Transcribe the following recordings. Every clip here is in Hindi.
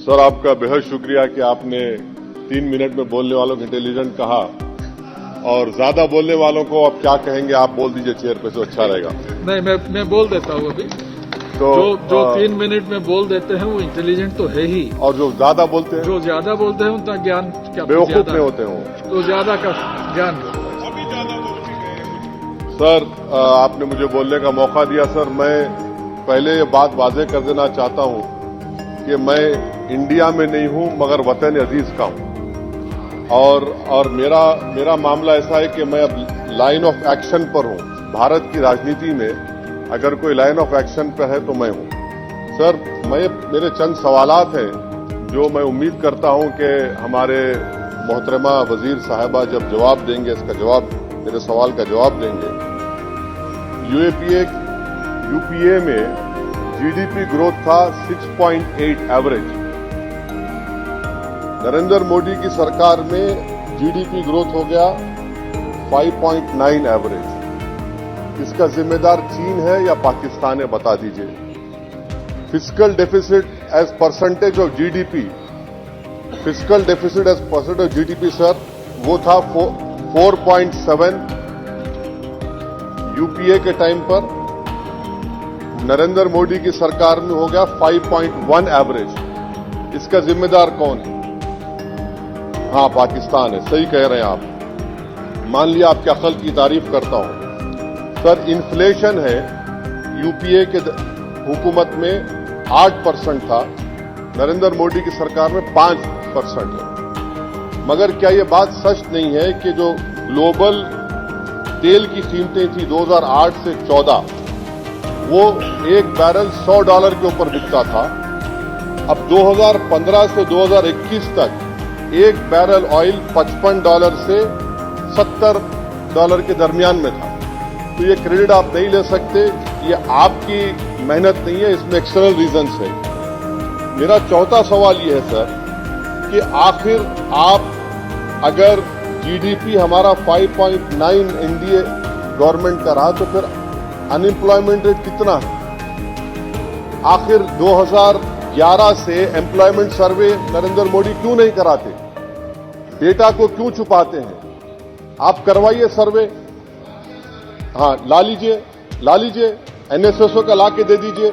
सर, आपका बेहद शुक्रिया कि आपने 3 मिनट में बोलने वालों को इंटेलिजेंट कहा और ज्यादा बोलने वालों को आप क्या कहेंगे, आप बोल दीजिए चेयर पे तो अच्छा रहेगा। नहीं, मैं बोल देता हूँ अभी। तो जो 3 मिनट में बोल देते हैं वो इंटेलिजेंट तो है ही, और जो ज्यादा बोलते हैं, जो ज्यादा बोलते हैं उनका ज्ञान क्या बेवकूफ नहीं होते हो, तो ज्यादा का ज्ञान। सर, आपने मुझे बोलने का मौका दिया। सर, मैं पहले ये बात वाजे कर देना चाहता हूं कि मैं इंडिया में नहीं हूं मगर वतन अजीज का हूं और मेरा मामला ऐसा है कि मैं अब लाइन ऑफ एक्शन पर हूं। भारत की राजनीति में अगर कोई लाइन ऑफ एक्शन पर है तो मैं हूं। सर, मेरे चंद सवालात हैं जो मैं उम्मीद करता हूं कि हमारे मोहतरमा वजीर साहिबा जब जवाब देंगे, इसका जवाब, मेरे सवाल का जवाब देंगे। यूपीए में जीडीपी ग्रोथ था 6.8 एवरेज। नरेंद्र मोदी की सरकार में जीडीपी ग्रोथ हो गया 5.9 एवरेज। इसका जिम्मेदार चीन है या पाकिस्तान है, बता दीजिए। Fiscal deficit as percentage of GDP, fiscal deficit as percentage of GDP sir, वो था 4.7 यूपीए के टाइम पर। नरेंद्र मोदी की सरकार में हो गया 5.1 एवरेज। इसका जिम्मेदार कौन है? हाँ, पाकिस्तान है। सही कह रहे हैं आप। मान लिया आपके अकल की तारीफ करता हूं। सर, इन्फ्लेशन है यूपीए के हुकूमत में 8% था, नरेंद्र मोदी की सरकार में 5% है। मगर क्या यह बात सच नहीं है कि जो ग्लोबल तेल की कीमतें थी 2008 से 14, वो एक बैरल $100 के ऊपर बिकता था। अब 2015 से 2021 तक एक बैरल ऑयल $55 से $70 के दरमियान में था। तो ये क्रेडिट आप नहीं ले सकते, ये आपकी मेहनत नहीं है, इसमें एक्सटर्नल रीजंस है। मेरा चौथा सवाल ये है सर कि आखिर आप, अगर जीडीपी हमारा 5.9 एनडीए गवर्नमेंट का रहा तो फिर अनएम्प्लॉयमेंट रेट कितना है? आखिर 2011 से एम्प्लॉयमेंट सर्वे नरेंद्र मोदी क्यों नहीं कराते? डेटा को क्यों छुपाते हैं? आप करवाइए सर्वे। हाँ, ला लीजिए एनएसएसओ का लाके दे दीजिए।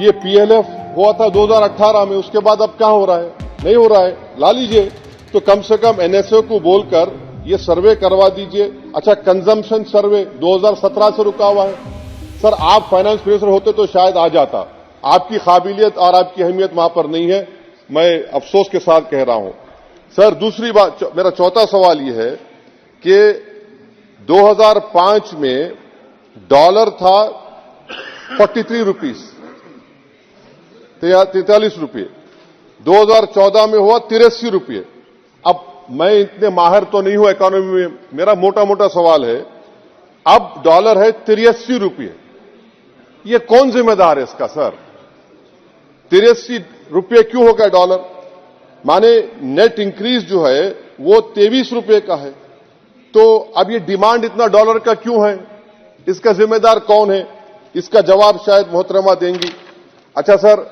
ये पीएलएफ हुआ था 2018 में, उसके बाद अब क्या हो रहा है? नहीं हो रहा है। ला लीजिए, तो कम से कम एनएसओ को बोलकर ये सर्वे करवा दीजिए। अच्छा, कंजम्पशन सर्वे 2017 से रुका हुआ है। सर, आप फाइनेंस मिनिस्टर होते तो शायद आ जाता। आपकी काबिलियत और आपकी अहमियत वहां पर नहीं है, मैं अफसोस के साथ कह रहा हूं। सर, दूसरी बात, मेरा चौथा सवाल यह है कि 2005 में डॉलर था 43 रुपीस, 43 रुपये। 2014 में हुआ 83 रुपये। अब मैं इतने माहिर तो नहीं हूं इकोनॉमी में, मेरा मोटा मोटा सवाल है, अब डॉलर है 83 रुपये। ये कौन जिम्मेदार है इसका सर? 83 रुपये क्यों हो गया डॉलर? माने नेट इंक्रीज जो है वो 23 रुपये का है। तो अब ये डिमांड इतना डॉलर का क्यों है? इसका जिम्मेदार कौन है? इसका जवाब शायद मोहतरमा देंगी। अच्छा सर,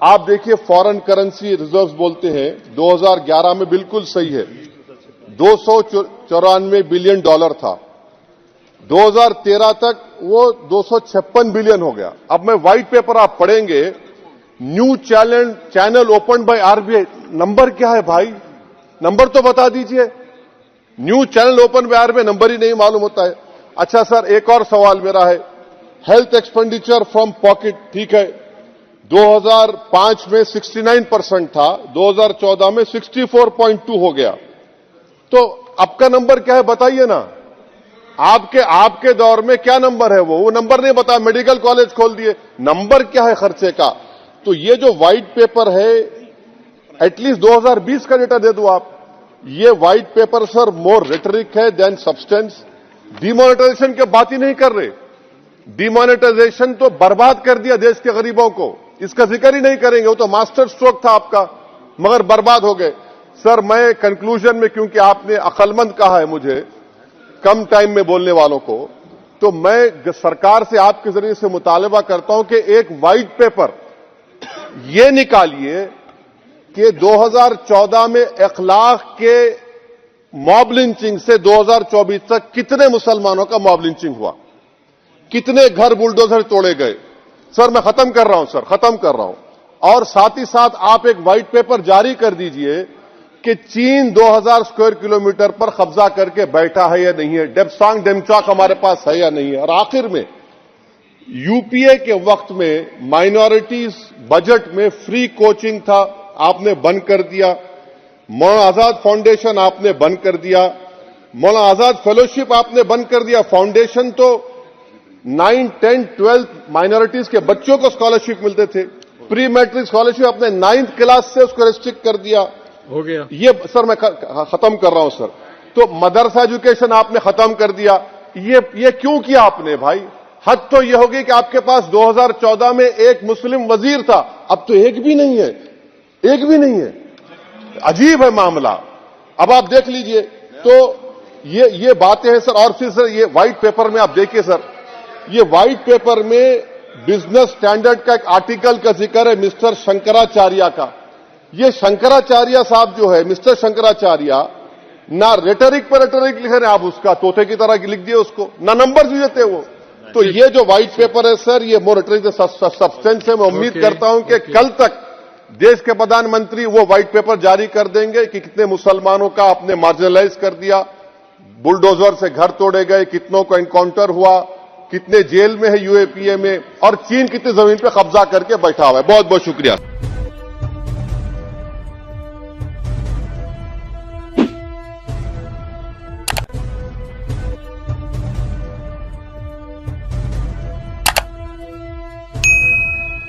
आप देखिए, फॉरेन करेंसी रिजर्व्स बोलते हैं 2011 में बिल्कुल सही है, 294 बिलियन डॉलर था। 2013 तक वो 256 बिलियन हो गया। अब मैं व्हाइट पेपर आप पढ़ेंगे, new channel open by RBI. Number क्या है भाई? नंबर तो बता दीजिए। New channel open by RBI, number ही नहीं मालूम होता है। अच्छा सर, एक और सवाल मेरा है, हेल्थ एक्सपेंडिचर फ्रॉम पॉकेट, ठीक है, 2005 में 69% था, 2014 में 64.2 हो गया। तो अब का नंबर क्या है बताइए ना? आपके दौर में क्या नंबर है? वो नंबर नहीं बता, मेडिकल कॉलेज खोल दिए। नंबर क्या है खर्चे का? तो ये जो व्हाइट पेपर है, एटलीस्ट 2020 का डेटा दे दो आप। ये व्हाइट पेपर सर मोर रेटरिक है देन सब्सटेंस। डिमोनेटाइजेशन की बात ही नहीं कर रहे। डिमोनेटाइजेशन तो बर्बाद कर दिया देश के गरीबों को, इसका जिक्र ही नहीं करेंगे। वो तो मास्टर स्ट्रोक था आपका, मगर बर्बाद हो गए। सर, मैं कंक्लूजन में, क्योंकि आपने अक्लमंद कहा है मुझे कम टाइम में बोलने वालों को, तो मैं सरकार से आपके जरिए से मुतालबा करता हूं कि एक व्हाइट पेपर ये निकालिए कि 2014 में 1 लाख के मॉब लिंचिंग से 2024 तक कितने मुसलमानों का मॉब लिंचिंग हुआ, कितने घर बुलडोजर तोड़े गए। सर मैं खत्म कर रहा हूं सर, खत्म कर रहा हूं। और साथ ही साथ आप एक व्हाइट पेपर जारी कर दीजिए कि चीन 2000 स्क्वायर किलोमीटर पर कब्जा करके बैठा है या नहीं है, डेप्सांग डेमचौक हमारे पास है या नहीं है। और आखिर में यूपीए के वक्त में माइनॉरिटीज बजट में फ्री कोचिंग था, आपने बंद कर दिया। मौलाना आजाद फाउंडेशन आपने बंद कर दिया, मौलाना आजाद फेलोशिप आपने बंद कर दिया। फाउंडेशन तो 9, 10, 12 माइनॉरिटीज के बच्चों को स्कॉलरशिप मिलते थे। प्री मैट्रिक स्कॉलरशिप आपने 9th क्लास से उसको रेस्ट्रिक्ट कर दिया। हो गया ये सर मैं खत्म कर रहा हूं सर। तो मदरसा एजुकेशन आपने खत्म कर दिया। ये क्यों किया आपने भाई? हद तो ये होगी कि आपके पास 2014 में एक मुस्लिम वजीर था, अब तो एक भी नहीं है, एक भी नहीं है। अजीब है मामला। अब आप देख लीजिए तो ये बातें हैं सर। और फिर सर ये व्हाइट पेपर में आप देखिए सर, ये व्हाइट पेपर में बिजनेस स्टैंडर्ड का एक आर्टिकल का जिक्र है मिस्टर शंकराचार्य का। ये शंकराचार्य साहब जो है, मिस्टर शंकराचार्य, ना रेटरिक पर रेटरिक लिखे रहे, आप उसका तोते की तरह लिख दिए उसको, ना नंबर भी देते वो। तो ये जो व्हाइट पेपर है सर, ये मोर रेटरिक सब्सटेंस है। मैं उम्मीद करता हूं कि कल तक देश के प्रधानमंत्री वो व्हाइट पेपर जारी कर देंगे कि कितने मुसलमानों का आपने मार्जिनलाइज कर दिया, बुलडोजर से घर तोड़े गए, कितनों का एनकाउंटर हुआ, कितने जेल में है यूएपीए में, और चीन कितनी जमीन पे कब्जा करके बैठा हुआ है। बहुत बहुत शुक्रिया।